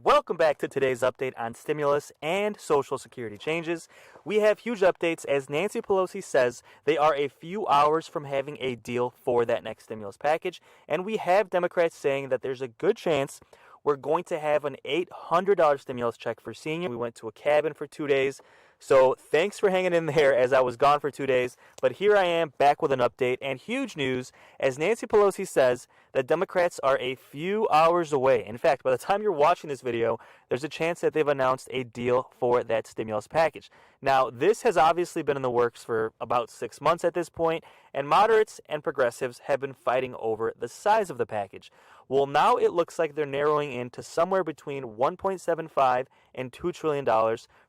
Welcome back to today's update on stimulus and Social Security changes. We have huge updates as Nancy Pelosi says they are a few hours from having a deal for that next stimulus package, and we have Democrats saying that there's a good chance we're going to have an $800 stimulus check for seniors. We went to a cabin for 2 days. So thanks for hanging in there as I was gone for 2 days. But here I am back with an update and huge news as Nancy Pelosi says that Democrats are a few hours away. In fact, by the time you're watching this video, there's a chance that they've announced a deal for that stimulus package. Now, this has obviously been in the works for about 6 months at this point, and moderates and progressives have been fighting over the size of the package. Well, now it looks like they're narrowing in to somewhere between $1.75 and $2 trillion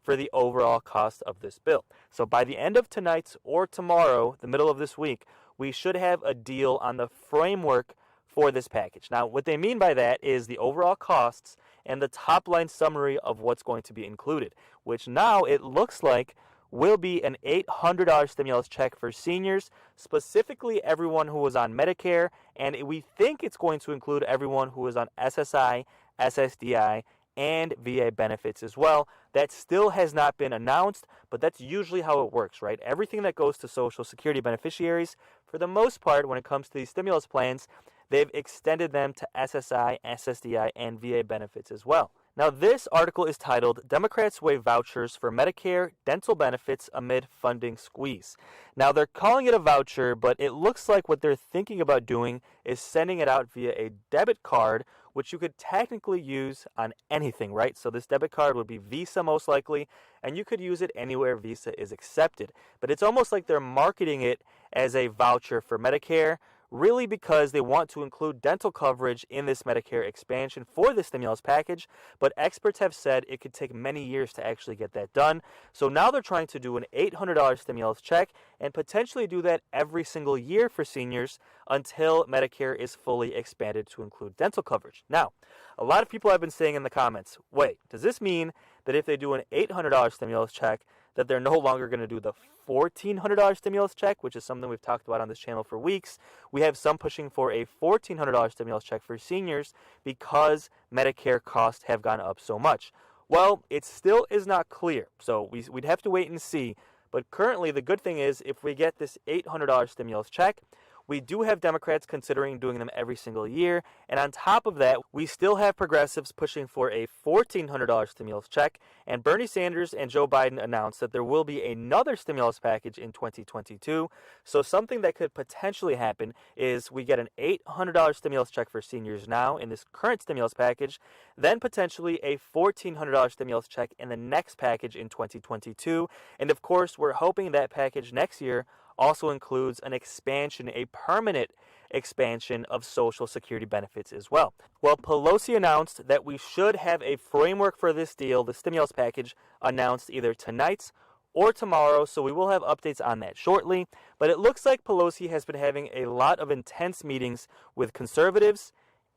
for the overall cost of this bill. So by the end of tonight or tomorrow, the middle of this week, we should have a deal on the framework for this package. Now, what they mean by that is the overall costs and the top line summary of what's going to be included, which now it looks like will be an $800 stimulus check for seniors, specifically everyone who was on Medicare, and we think it's going to include everyone who is on SSI, SSDI, and VA benefits as well. That still has not been announced, but that's usually how it works, right? Everything that goes to Social Security beneficiaries, for the most part, when it comes to these stimulus plans, they've extended them to SSI, SSDI, and VA benefits as well. Now, this article is titled, Democrats Waive Vouchers for Medicare Dental Benefits Amid Funding Squeeze. Now, they're calling it a voucher, but it looks like what they're thinking about doing is sending it out via a debit card, which you could technically use on anything, right? So this debit card would be Visa most likely, and you could use it anywhere Visa is accepted. But it's almost like they're marketing it as a voucher for Medicare, really because they want to include dental coverage in this Medicare expansion for the stimulus package, but experts have said it could take many years to actually get that done. So now they're trying to do an $800 stimulus check and potentially do that every single year for seniors until Medicare is fully expanded to include dental coverage. Now, a lot of people have been saying in the comments, wait, does this mean that if they do an $800 stimulus check, that they're no longer going to do the $1,400 stimulus check, which is something we've talked about on this channel for weeks? We have some pushing for a $1,400 stimulus check for seniors because Medicare costs have gone up so much. Well, it still is not clear, so we'd have to wait and see. But currently, the good thing is if we get this $800 stimulus check, we do have Democrats considering doing them every single year. And on top of that, we still have progressives pushing for a $1,400 stimulus check. And Bernie Sanders and Joe Biden announced that there will be another stimulus package in 2022. So something that could potentially happen is we get an $800 stimulus check for seniors now in this current stimulus package, then potentially a $1,400 stimulus check in the next package in 2022. And of course, we're hoping that package next year also includes an expansion, a permanent expansion of Social Security benefits as well. Well, Pelosi announced that we should have a framework for this deal, the stimulus package, announced either tonight or tomorrow, so we will have updates on that shortly. But it looks like Pelosi has been having a lot of intense meetings with conservatives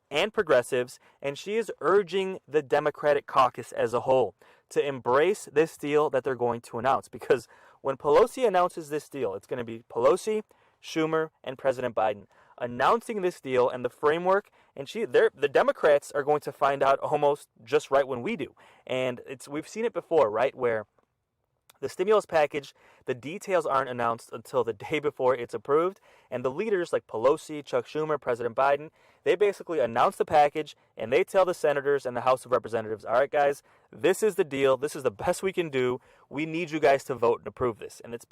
and progressives, and she is urging the Democratic caucus as a whole to embrace this deal that they're going to announce, because when Pelosi announces this deal, it's going to be Pelosi, Schumer, and President Biden announcing this deal and the framework, and the Democrats are going to find out almost just right when we do. And we've seen it before, right, where the stimulus package, the details aren't announced until the day before it's approved, and the leaders like Pelosi, Chuck Schumer, President Biden, they basically announce the package, and they tell the senators and the House of Representatives, all right, guys, this is the deal. This is the best we can do. We need you guys to vote and approve this. And that's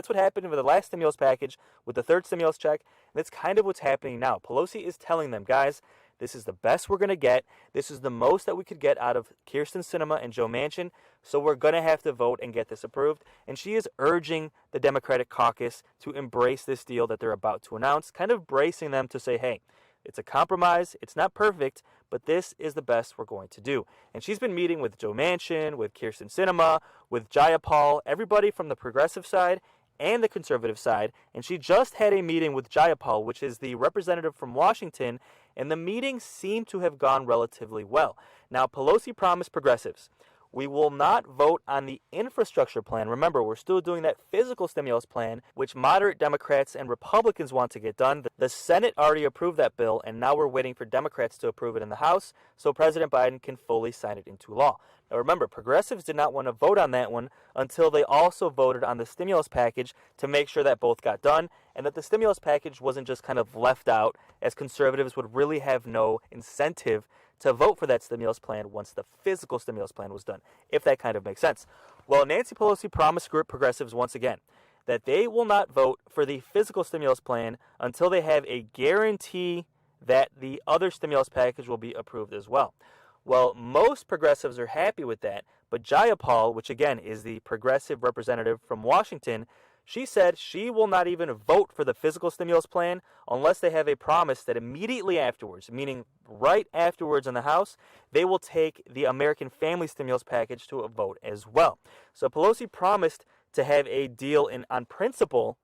what happened with the last stimulus package with the third stimulus check, and that's kind of what's happening now. Pelosi is telling them, guys, this is the best we're going to get. This is the most that we could get out of Kyrsten Sinema and Joe Manchin. So we're going to have to vote and get this approved. And she is urging the Democratic caucus to embrace this deal that they're about to announce, kind of bracing them to say, hey, it's a compromise. It's not perfect, but this is the best we're going to do. And she's been meeting with Joe Manchin, with Kyrsten Sinema, with Jayapal, everybody from the progressive side and the conservative side, and she just had a meeting with Jayapal, which is the representative from Washington, and the meeting seemed to have gone relatively well. Now, Pelosi promised progressives, We will not vote on the infrastructure plan. Remember, we're still doing that physical stimulus plan, which moderate Democrats and Republicans want to get done. The Senate already approved that bill, and now we're waiting for Democrats to approve it in the House so President Biden can fully sign it into law. Now remember, progressives did not want to vote on that one until they also voted on the stimulus package to make sure that both got done and that the stimulus package wasn't just kind of left out, as conservatives would really have no incentive to vote for that stimulus plan once the physical stimulus plan was done, if that kind of makes sense. Well, Nancy Pelosi promised progressives once again that they will not vote for the physical stimulus plan until they have a guarantee that the other stimulus package will be approved as well. Well, most progressives are happy with that, but Jayapal, which again is the progressive representative from Washington, she said she will not even vote for the physical stimulus plan unless they have a promise that immediately afterwards, meaning right afterwards in the House, they will take the American Family Stimulus package to a vote as well. So Pelosi promised to have a deal on principle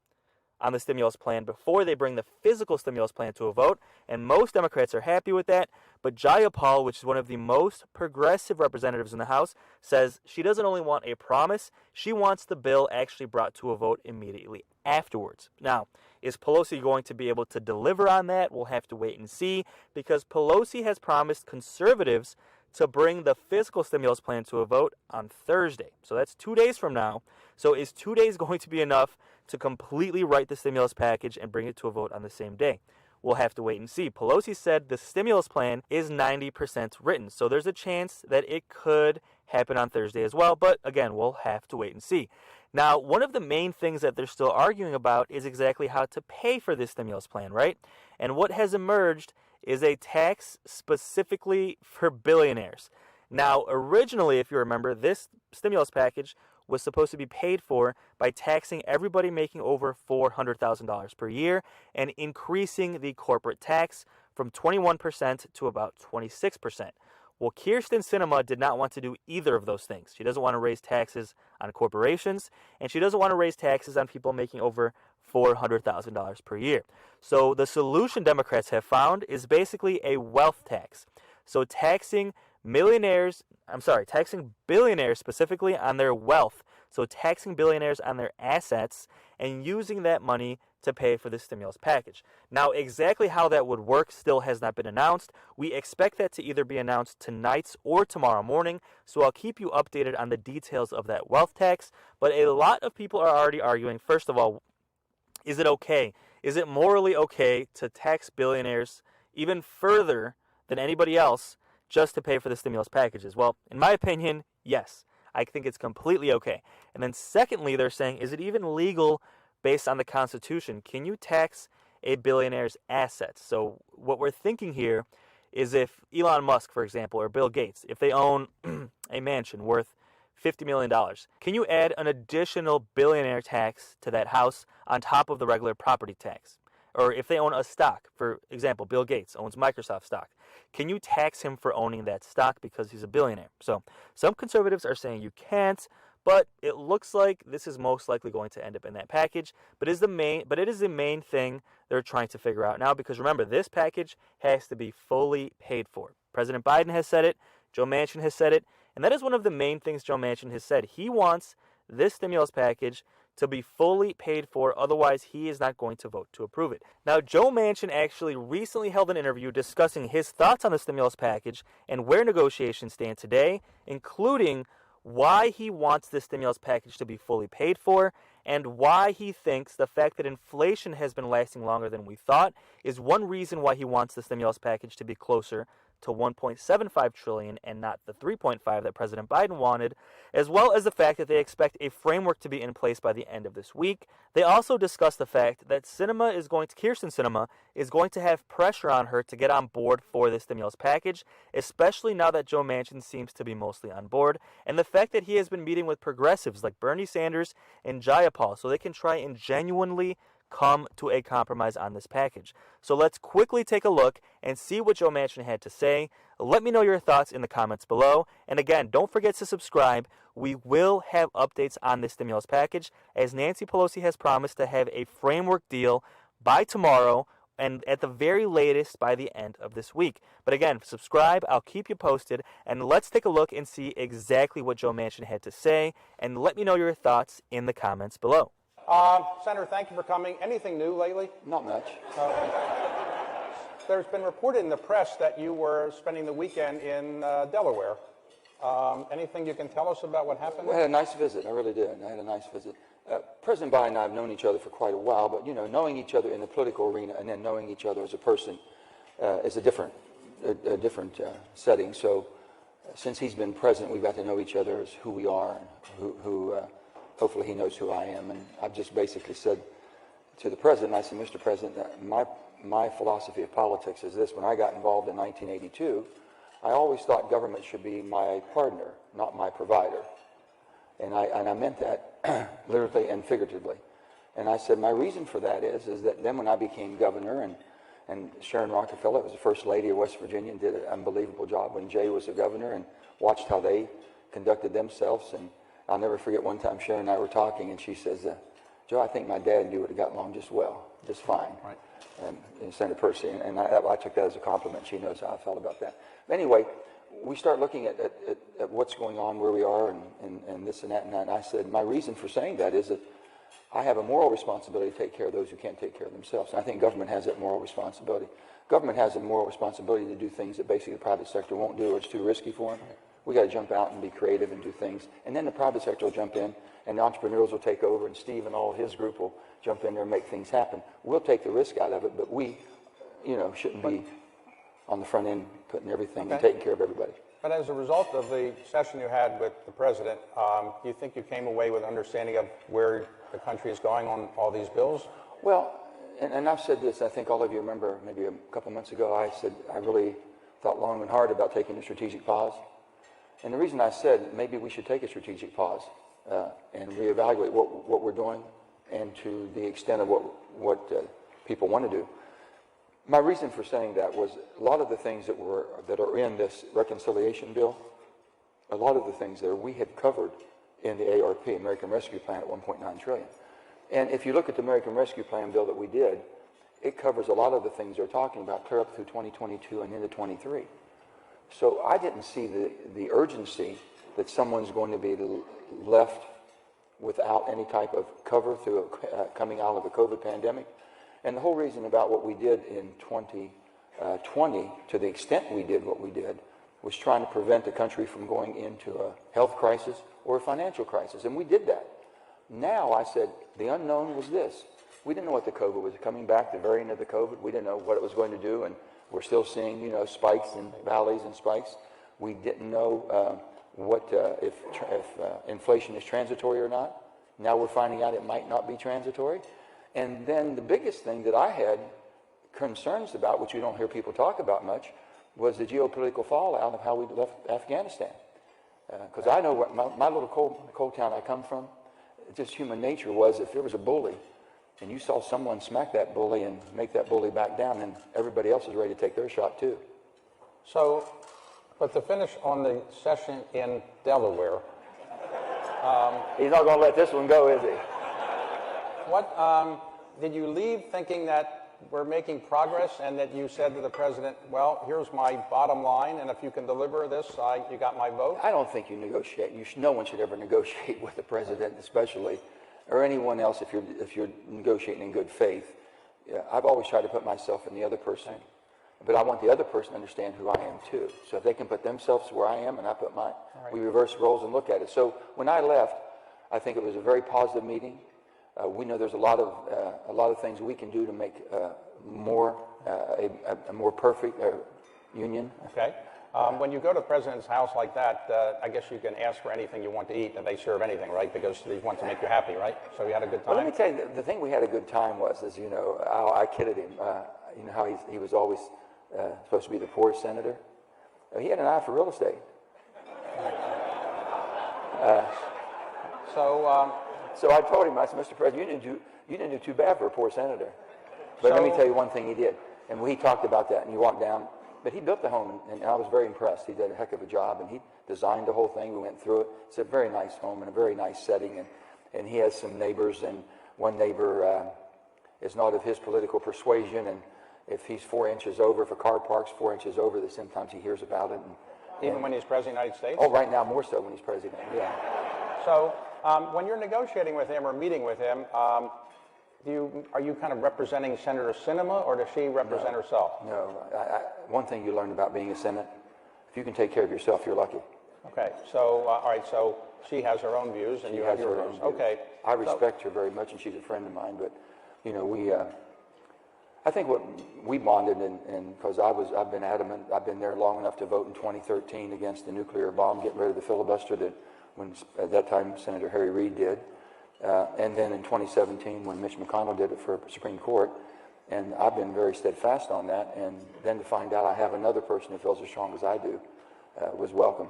on the stimulus plan before they bring the physical stimulus plan to a vote, and most Democrats are happy with that. But Jayapal, which is one of the most progressive representatives in the House, says she doesn't only want a promise, she wants the bill actually brought to a vote immediately afterwards. Now, is Pelosi going to be able to deliver on that? We'll have to wait and see, because Pelosi has promised conservatives to bring the physical stimulus plan to a vote on Thursday. So that's 2 days from now. So is 2 days going to be enough to completely write the stimulus package and bring it to a vote on the same day? We'll have to wait and see. Pelosi said the stimulus plan is 90% written, so there's a chance that it could happen on Thursday as well, but again, we'll have to wait and see. Now, one of the main things that they're still arguing about is exactly how to pay for this stimulus plan, right? And what has emerged is a tax specifically for billionaires. Now, originally, if you remember, this stimulus package was supposed to be paid for by taxing everybody making over $400,000 per year and increasing the corporate tax from 21% to about 26%. Well, Kyrsten Sinema did not want to do either of those things. She doesn't want to raise taxes on corporations, and she doesn't want to raise taxes on people making over $400,000 per year. So the solution Democrats have found is basically a wealth tax. So taxing billionaires specifically on their wealth. So taxing billionaires on their assets and using that money to pay for the stimulus package. Now, exactly how that would work still has not been announced. We expect that to either be announced tonight or tomorrow morning, so I'll keep you updated on the details of that wealth tax. But a lot of people are already arguing, first of all, is it okay? Is it morally okay to tax billionaires even further than anybody else just to pay for the stimulus packages? Well, in my opinion, yes. I think it's completely okay. And then secondly, they're saying, is it even legal based on the Constitution? Can you tax a billionaire's assets? So what we're thinking here is if Elon Musk, for example, or Bill Gates, if they own a mansion worth $50 million, can you add an additional billionaire tax to that house on top of the regular property tax? Or if they own a stock, for example, Bill Gates owns Microsoft stock, can you tax him for owning that stock because he's a billionaire? So some conservatives are saying you can't, but it looks like this is most likely going to end up in that package. But it is the main thing they're trying to figure out now, because remember, this package has to be fully paid for. President Biden has said it, Joe Manchin has said it, and that is one of the main things Joe Manchin has said. He wants this stimulus package to be fully paid for, otherwise he is not going to vote to approve it. Now, Joe Manchin actually recently held an interview discussing his thoughts on the stimulus package and where negotiations stand today, including why he wants the stimulus package to be fully paid for, and why he thinks the fact that inflation has been lasting longer than we thought is one reason why he wants the stimulus package to be closer to $1.75 trillion and not the $3.5 that President Biden wanted, as well as the fact that they expect a framework to be in place by the end of this week. They also discussed the fact that Kyrsten Sinema is going to have pressure on her to get on board for the stimulus package, especially now that Joe Manchin seems to be mostly on board, and the fact that he has been meeting with progressives like Bernie Sanders and Jayapal so they can try and genuinely come to a compromise on this package. So let's quickly take a look and see what Joe Manchin had to say. Let me know your thoughts in the comments below. And again, don't forget to subscribe. We will have updates on this stimulus package, as Nancy Pelosi has promised to have a framework deal by tomorrow and at the very latest by the end of this week. But again, subscribe, I'll keep you posted, and let's take a look and see exactly what Joe Manchin had to say, and let me know your thoughts in the comments below. Senator, thank you for coming. Anything new lately? Not much. There's been reported in the press that you were spending the weekend in Delaware. Anything you can tell us about what happened? Well, I had a nice visit. I really did. I had a nice visit. President Biden and I have known each other for quite a while, but, you know, knowing each other in the political arena and then knowing each other as a person is a different setting. So since he's been president, we've got to know each other as who we are and who hopefully he knows who I am. And I've just basically said to the president, I said, Mr. President, my philosophy of politics is this. When I got involved in 1982, I always thought government should be my partner, not my provider. And I meant that literally and figuratively. And I said my reason for that is that then when I became governor and Sharon Rockefeller was the first lady of West Virginia and did an unbelievable job when Jay was the governor, and watched how they conducted themselves. And I'll never forget one time Sharon and I were talking and she says, Joe, I think my dad and you would have got along just fine. Right. And Senator Percy, and I took that as a compliment. She knows how I felt about that. But anyway, we start looking at what's going on, where we are, and this and that and that. And I said, my reason for saying that is that I have a moral responsibility to take care of those who can't take care of themselves. And I think government has that moral responsibility. Government has a moral responsibility to do things that basically the private sector won't do, or it's too risky for them. We got to jump out and be creative and do things. And then the private sector will jump in, and the entrepreneurs will take over, and Steve and all of his group will jump in there and make things happen. We'll take the risk out of it, but we, shouldn't be on the front end putting everything and taking care of everybody. But as a result of the session you had with the president, do you think you came away with an understanding of where the country is going on all these bills? Well, and I've said this, I think all of you remember maybe a couple months ago, I said I really thought long and hard about taking a strategic pause. And the reason I said maybe we should take a strategic pause and reevaluate what we're doing, and to the extent of what people want to do. My reason for saying that was a lot of the things that are in this reconciliation bill, a lot of the things there we had covered in the ARP, American Rescue Plan, at $1.9 trillion. And if you look at the American Rescue Plan bill that we did, it covers a lot of the things they're talking about clear up through 2022 and into 23. So I didn't see the urgency that someone's going to be left without any type of cover through coming out of a COVID pandemic. And the whole reason about what we did in 2020, to the extent we did what we did, was trying to prevent the country from going into a health crisis or a financial crisis. And we did that. Now, I said, the unknown was this. We didn't know what the COVID was coming back, the variant of the COVID. We didn't know what it was going to do. And we're still seeing, spikes and valleys and spikes. We didn't know if inflation is transitory or not. Now we're finding out it might not be transitory. And then the biggest thing that I had concerns about, which you don't hear people talk about much, was the geopolitical fallout of how we left Afghanistan. Because I know what my little coal town I come from, just human nature was, if there was a bully and you saw someone smack that bully and make that bully back down, then everybody else is ready to take their shot too. So, but to finish on the session in Delaware. He's not going to let this one go, is he? What did you leave thinking that we're making progress, and that you said to the president, well, here's my bottom line, and if you can deliver this, you got my vote? I don't think you negotiate. No one should ever negotiate with the president, especially, or anyone else if you're negotiating in good faith. I've always tried to put myself in the other person, but I want the other person to understand who I am too. So if they can put themselves where I am and I put mine, we reverse roles and look at it. So when I left, I think it was a very positive meeting. We know there's a lot of things we can do to make a more perfect union. Okay. When you go to the president's house like that, I guess you can ask for anything you want to eat, and they serve anything, right? Because they want to make you happy, right? So you had a good time. Well, let me tell you, the thing we had a good time was, I kidded him. How he was always supposed to be the poorest senator. He had an eye for real estate. So I told him, I said, Mr. President, you didn't do too bad for a poor senator. But let me tell you one thing he did. And we talked about that, and you walked down. But he built the home, and I was very impressed. He did a heck of a job, and he designed the whole thing. We went through it. It's a very nice home and a very nice setting. And he has some neighbors, and one neighbor is not of his political persuasion, If he's 4 inches over, if a car parks 4 inches over, that sometimes he hears about it. Even when he's President of the United States? Oh, right now more so when he's president, yeah. So when you're negotiating with him or meeting with him, are you kind of representing Senator Sinema, or does she represent herself? No, one thing you learn about being a Senate, if you can take care of yourself, you're lucky. Okay, so, all right, so she has her own views and you have your views. Okay. I respect her very much, and she's a friend of mine, but, you know, I think what we bonded, and because I've been adamant, I've been there long enough to vote in 2013 against the nuclear bomb, getting rid of the filibuster that when at that time Senator Harry Reid did, and then in 2017 when Mitch McConnell did it for Supreme Court, and I've been very steadfast on that, and then to find out I have another person who feels as strong as I do was welcome.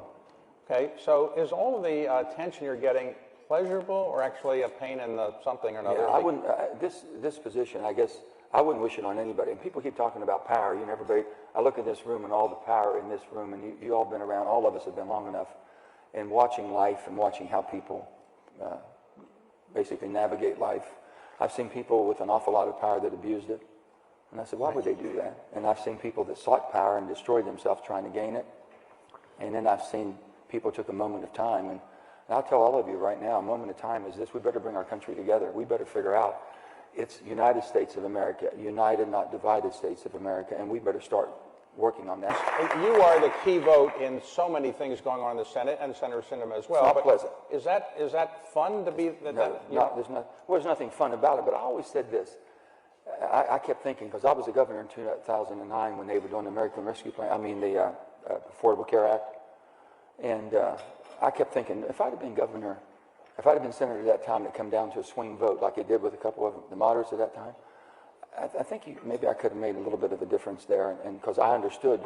Okay, so is all of the attention you're getting pleasurable or actually a pain in the something or another? Yeah, I wouldn't, this position, I guess, I wouldn't wish it on anybody. And people keep talking about power. You know, everybody, I look at this room and all the power in this room, and you all been around, all of us have been long enough, and watching life and watching how people basically navigate life. I've seen people with an awful lot of power that abused it. And I said, why would they do that? And I've seen people that sought power and destroyed themselves trying to gain it. And then I've seen people took a moment of time. And I'll tell all of you right now, a moment of time is this: we better bring our country together. We better figure out it's United States of America, united, not divided States of America, and we better start working on that. You are the key vote in so many things going on in the Senate, and Senator Sinema as well. It's not pleasant. Is that fun to be? There's nothing fun about it, but I always said this. I kept thinking, because I was a governor in 2009 when they were doing the American Rescue Plan, the Affordable Care Act, and I kept thinking, if I'd have been governor, if I'd have been senator at that time, it come down to a swing vote like it did with a couple of the moderates at that time, I think maybe I could have made a little bit of a difference there, and because I understood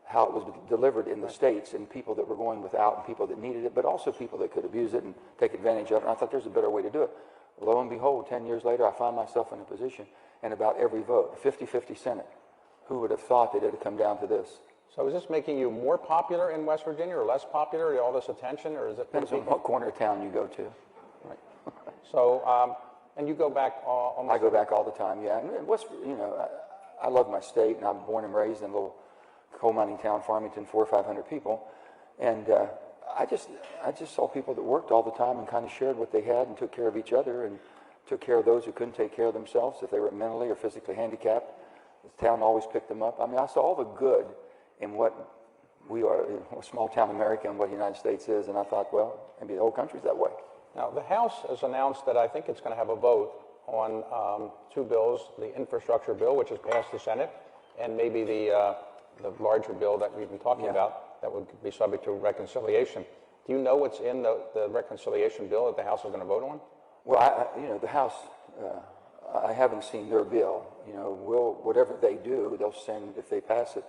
how it was delivered in the states, and people that were going without and people that needed it, but also people that could abuse it and take advantage of it. And I thought there's a better way to do it. Lo and behold, 10 years later, I found myself in a position, and about every vote, 50-50 Senate. Who would have thought that it had come down to this? So is this making you more popular in West Virginia or less popular, all this attention, or is it? Depends on what corner of town you go to. Right. So, and you go back almost... I go back all the time, yeah. And I love my state, and I'm born and raised in a little coal mining town, Farmington, 400 or 500 people. And I just saw people that worked all the time and kind of shared what they had and took care of each other and took care of those who couldn't take care of themselves if they were mentally or physically handicapped. The town always picked them up. I mean, I saw all the good in what we are, a small town America, and what the United States is, and I thought, well, maybe the whole country's that way. Now, the House has announced that I think it's going to have a vote on two bills, the infrastructure bill, which has passed the Senate, and maybe the larger bill that we've been talking about that would be subject to reconciliation. Do you know what's in the reconciliation bill that the House is going to vote on? Well, the House, I haven't seen their bill. Whatever they do, they'll send, if they pass it,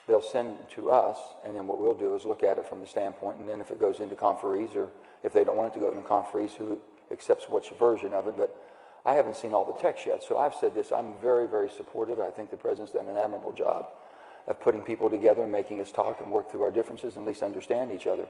they'll send it to us, and then what we'll do is look at it from the standpoint, and then if it goes into conferees, or if they don't want it to go into conferees, who accepts which version of it. But I haven't seen all the text yet, so I've said this: I'm very, very supportive. I think the president's done an admirable job of putting people together and making us talk and work through our differences and at least understand each other.